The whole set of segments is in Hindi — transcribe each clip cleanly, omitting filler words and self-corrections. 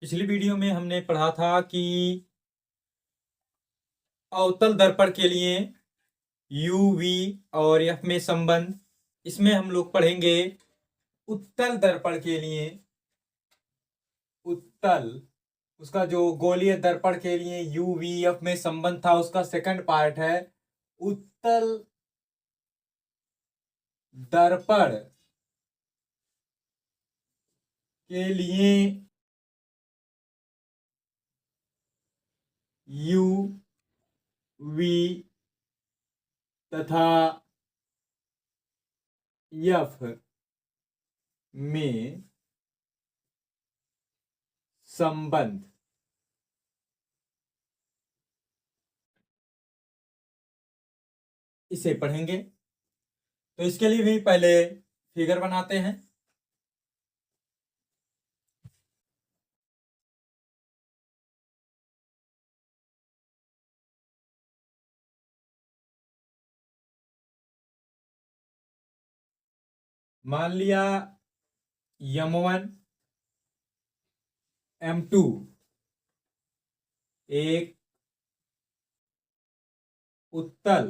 पिछली वीडियो में हमने पढ़ा था कि अवतल दर्पण के लिए यू वी और एफ में संबंध। इसमें हम लोग पढ़ेंगे उत्तल दर्पण के लिए उत्तल, उसका जो गोलीय दर्पण के लिए यू वी एफ में संबंध था उसका सेकंड पार्ट है उत्तल दर्पण के लिए यू वी तथा एफ में संबंध। इसे पढ़ेंगे तो इसके लिए भी पहले फिगर बनाते हैं। मान लिया M1 M2 एक उत्तल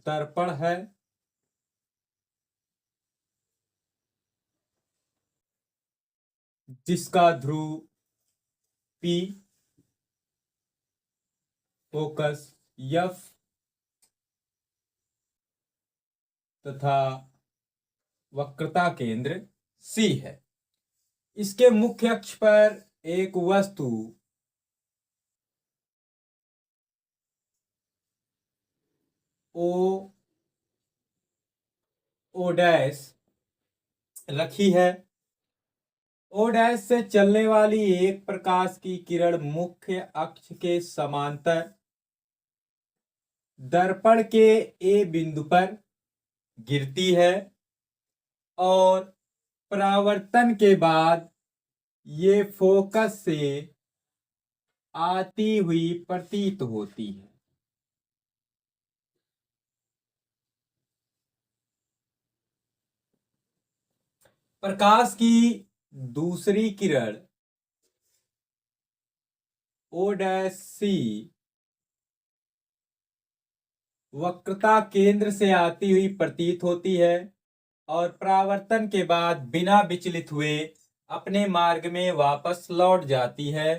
दर्पण है जिसका ध्रुव P, फोकस F तथा वक्रता केंद्र C है। इसके मुख्य अक्ष पर एक वस्तु O डैश रखी है। O डैश से चलने वाली एक प्रकाश की किरण मुख्य अक्ष के समांतर दर्पण के A बिंदु पर गिरती है और परावर्तन के बाद ये फोकस से आती हुई प्रतीत होती है। प्रकाश की दूसरी किरण O डैश C वक्रता केंद्र से आती हुई प्रतीत होती है और परावर्तन के बाद बिना विचलित हुए अपने मार्ग में वापस लौट जाती है।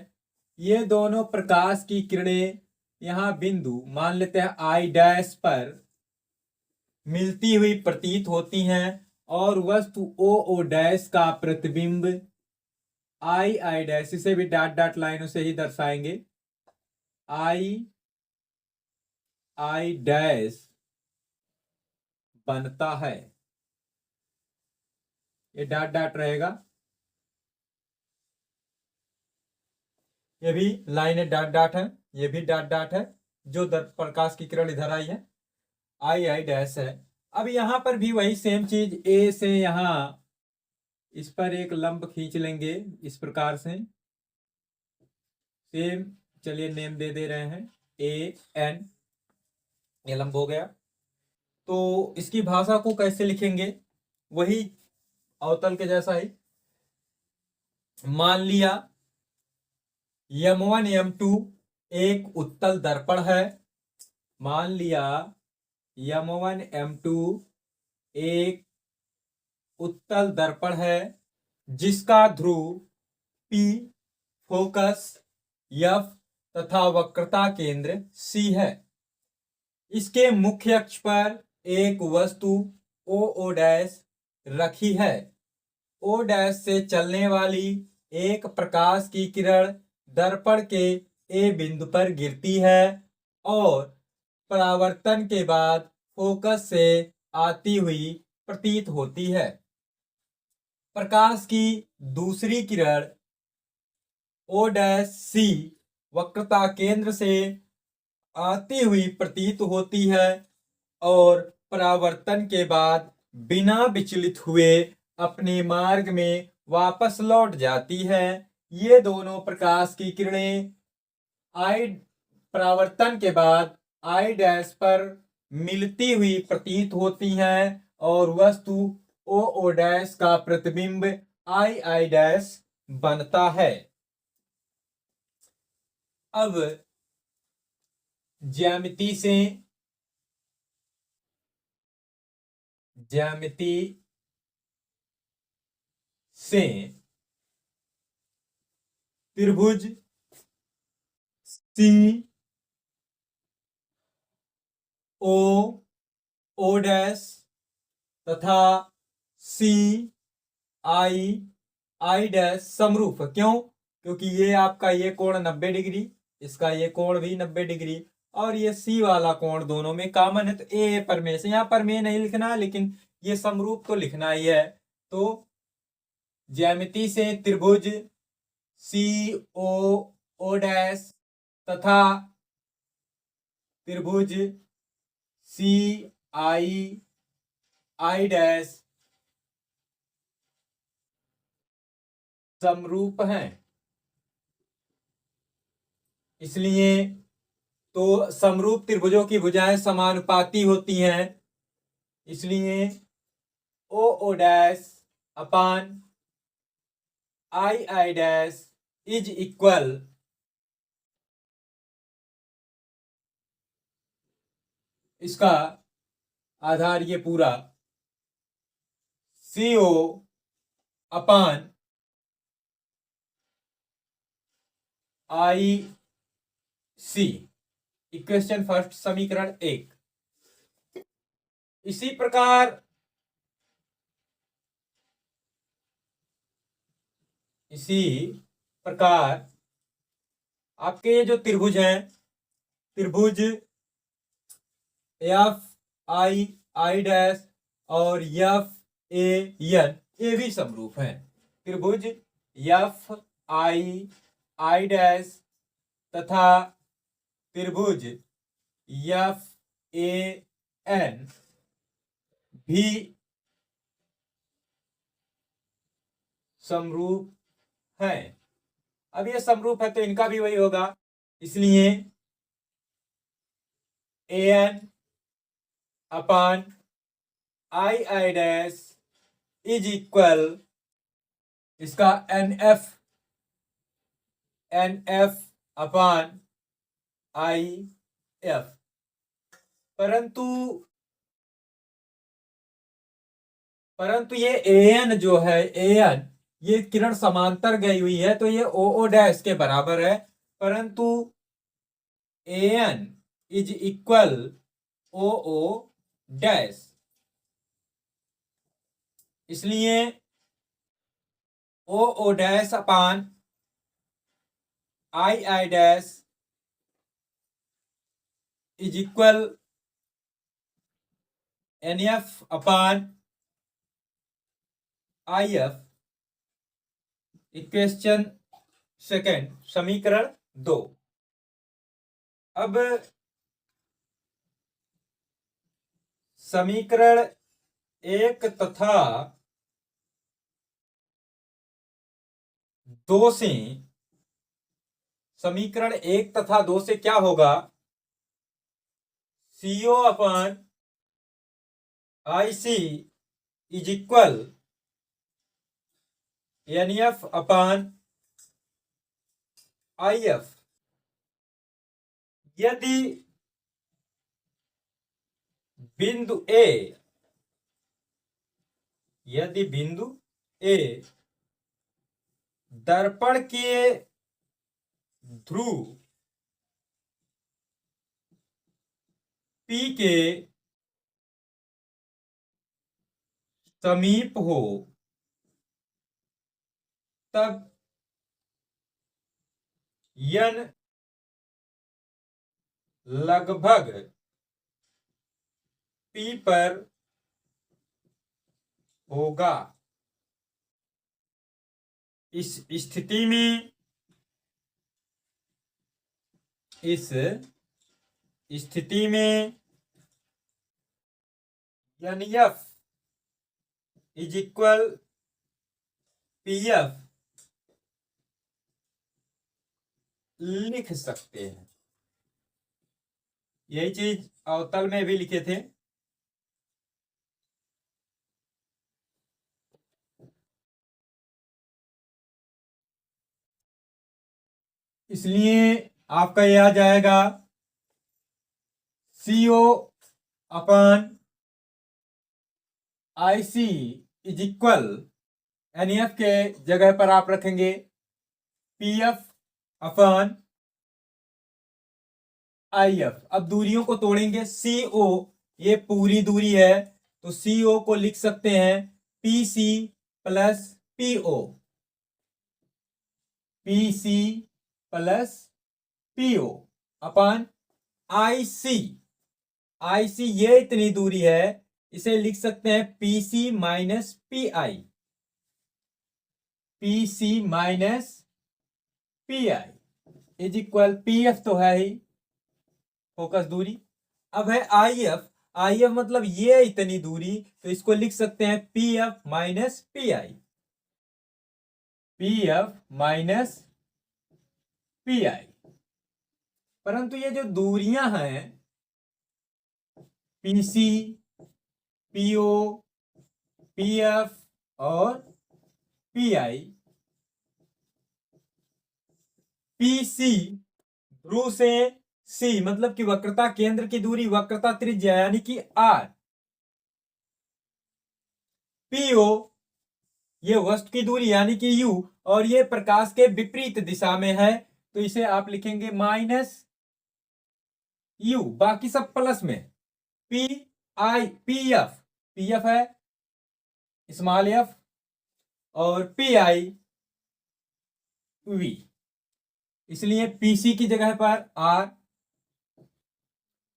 ये दोनों प्रकाश की किरणें यहाँ बिंदु मान लेते हैं I डैश पर मिलती हुई प्रतीत होती हैं और वस्तु O डैश का प्रतिबिंब I डैश, इसे भी डॉट डॉट लाइनों से ही दर्शाएंगे, I डैश बनता है। ये डॉट डॉट रहेगा, ये भी लाइन डॉट डॉट है, ये भी डॉट डॉट है। जो प्रकाश की किरण इधर आई है I डैश है। अब यहां पर भी वही सेम चीज, A से यहां इस पर एक लंब खींच लेंगे इस प्रकार से, सेम। चलिए नेम दे दे रहे हैं AN, ये लंब हो गया। तो इसकी भाषा को कैसे लिखेंगे, वही अवतल के जैसा ही। मान लिया M1 M2 एक उत्तल दर्पण है। मान लिया M1 M2 एक उत्तल दर्पण है जिसका ध्रुव P, फोकस F तथा वक्रता केंद्र C है। इसके मुख्य अक्ष पर एक वस्तु O डैश रखी है। O डैश से चलने वाली एक प्रकाश की किरण दर्पण के A बिंदु पर गिरती है और परावर्तन के बाद फोकस से आती हुई प्रतीत होती है। प्रकाश की दूसरी किरण O डैश C वक्रता केंद्र से आती हुई प्रतीत होती है और परावर्तन के बाद बिना विचलित हुए अपने मार्ग में वापस लौट जाती है। ये दोनों प्रकाश की किरणें परावर्तन के बाद I डैश पर मिलती हुई प्रतीत होती हैं और वस्तु O डैश का प्रतिबिंब आई आई डैश बनता है। अब ज्यामिति से त्रिभुज सी ओ ओ डैश तथा सी आई आई डैश समरूप। क्यों? क्योंकि ये आपका ये कोण 90 डिग्री, इसका ये कोण भी 90 डिग्री, और ये सी वाला कोण दोनों में कॉमन है, तो ए प्रमेय से, यहाँ प्रमेय नहीं लिखना लेकिन ये समरूप तो लिखना ही है। तो ज्यामिति से त्रिभुज सी ओ ओ डैश तथा त्रिभुज सी आई आई डैश समरूप हैं। इसलिए तो समरूप त्रिभुजों की भुजाएं समानुपाती होती हैं, इसलिए O O dash upon I I dash is equal इसका आधार ये पूरा सी ओ अपान आई सी। इक्वेशन फर्स्ट, समीकरण 1। इसी प्रकार आपके ये जो त्रिभुज हैं, त्रिभुज एफ आई आई डैश और एफ ए एन, ये भी समरूप हैं। त्रिभुज एफ आई आई डैश तथा त्रिभुज एफ ए एन भी समरूप है। अब ये समरूप है तो इनका भी वही होगा, इसलिए A N upon I I dash is equal इसका N F upon I F. परंतु ये एन जो है, एन ये किरण समांतर गई हुई है तो ये ओ ओ डैश के बराबर है, परंतु N is equal O O dash, इसलिए O O dash upon I I dash is equal N F upon I F. Equation second, समीकरण 2। अब समीकरण 1 तथा 2 से, समीकरण 1 तथा 2 से क्या होगा, CO upon I C is equal N F upon I F. यदि बिंदु ए दर्पण के ध्रुव P के समीप हो, तब n लगभग P पर होगा। इस स्थिति में N F is equal P F लिख सकते हैं। यही चीज अवतल में भी लिखे थे। इसलिए आपका ये आ जाएगा CO upon IC is equal NF के जगह पर आप रखेंगे PF अपॉन IF। अब दूरियों को तोड़ेंगे। CO ये पूरी दूरी है तो CO को लिख सकते हैं PC plus PO, PC plus PO upon IC। IC ये इतनी दूरी है, इसे लिख सकते हैं PC minus PI, PC minus PI is equal PF तो है ही फोकस दूरी। अब है IF। IF मतलब ये इतनी दूरी, तो इसको लिख सकते हैं PF minus PI, PF minus PI। परंतु ये जो दूरियां हैं PC, PO, PF और PI, PC ध्रुव से C मतलब कि वक्रता केंद्र की दूरी, वक्रता त्रिज्या यानी कि R। PO ये वस्तु की दूरी यानी कि U, और ये प्रकाश के विपरीत दिशा में है तो इसे आप लिखेंगे माइनस U, बाकी सब प्लस में। PF है स्मॉल f और PI V, इसलिए PC की जगह पर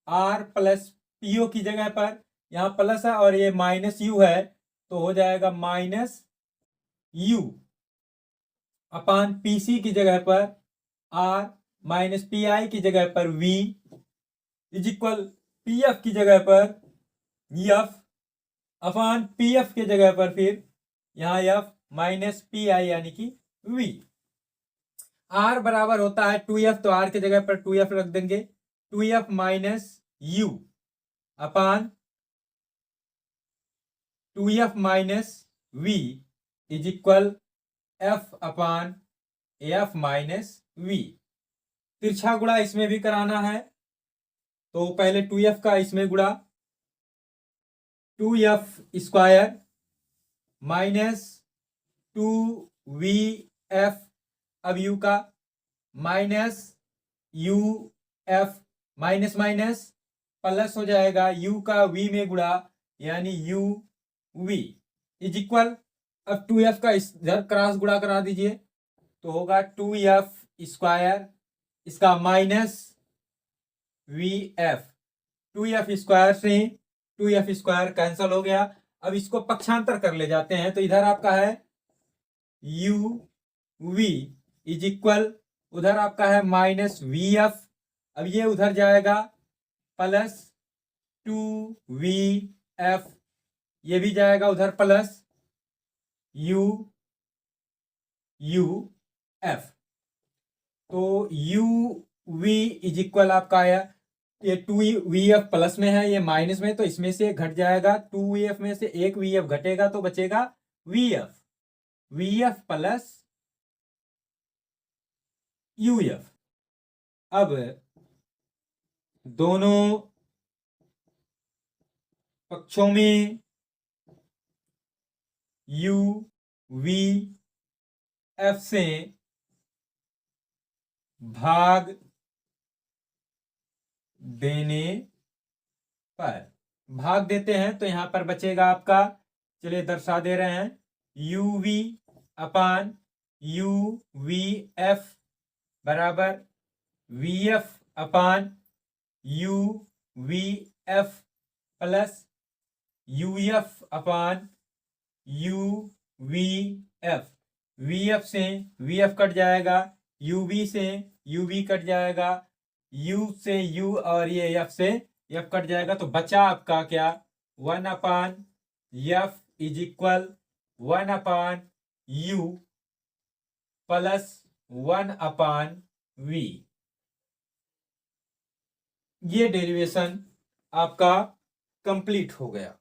R प्लस PO की जगह पर यहां प्लस है और ये माइनस U है तो हो जाएगा माइनस U अपान PC की जगह पर R माइनस PI की जगह पर V इज इक्वल PF की जगह पर F अपान PF की जगह पर फिर यहां F माइनस PI यानी कि V। R बराबर होता है 2F, तो R की जगह पर 2F रख देंगे। 2F minus U upon 2F minus V is equal F upon F minus V। तिरछा गुणा इसमें भी कराना है तो पहले 2F का इसमें गुणा, 2F स्क्वायर माइनस 2VF, अब U का minus UF, minus minus plus हो जाएगा, U का V में गुणा यानी UV इज इक्वल, अब 2F का इधर क्रॉस गुणा करा दीजिए तो होगा 2F स्क्वायर, इसका माइनस VF, 2F स्क्वायर से 2F स्क्वायर कैंसल हो गया। अब इसको पक्षांतर कर ले जाते हैं तो इधर आपका है UV इज इक्वल, उधर आपका है माइनस VF, अब ये उधर जाएगा प्लस 2VF, ये भी जाएगा उधर प्लस UF, तो UV इज इक्वल आपका आया, ये 2VF प्लस में है, ये माइनस में, तो इसमें से घट जाएगा, 2VF में से एक VF घटेगा तो बचेगा VF प्लस UF। अब दोनों पक्षों में UVF से भाग देने पर, भाग देते हैं तो यहां पर बचेगा आपका, चलिए दर्शा दे रहे हैं, UV अपान UVF बराबर VF अपान UVF प्लस UF अपान UVF। VF से VF कट जाएगा, UV से UV कट जाएगा, U से U और ये F से F कट जाएगा, तो बचा आपका क्या 1 अपान F is equal 1 upon U plus 1 upon V। ये डेरिवेशन आपका कंप्लीट हो गया।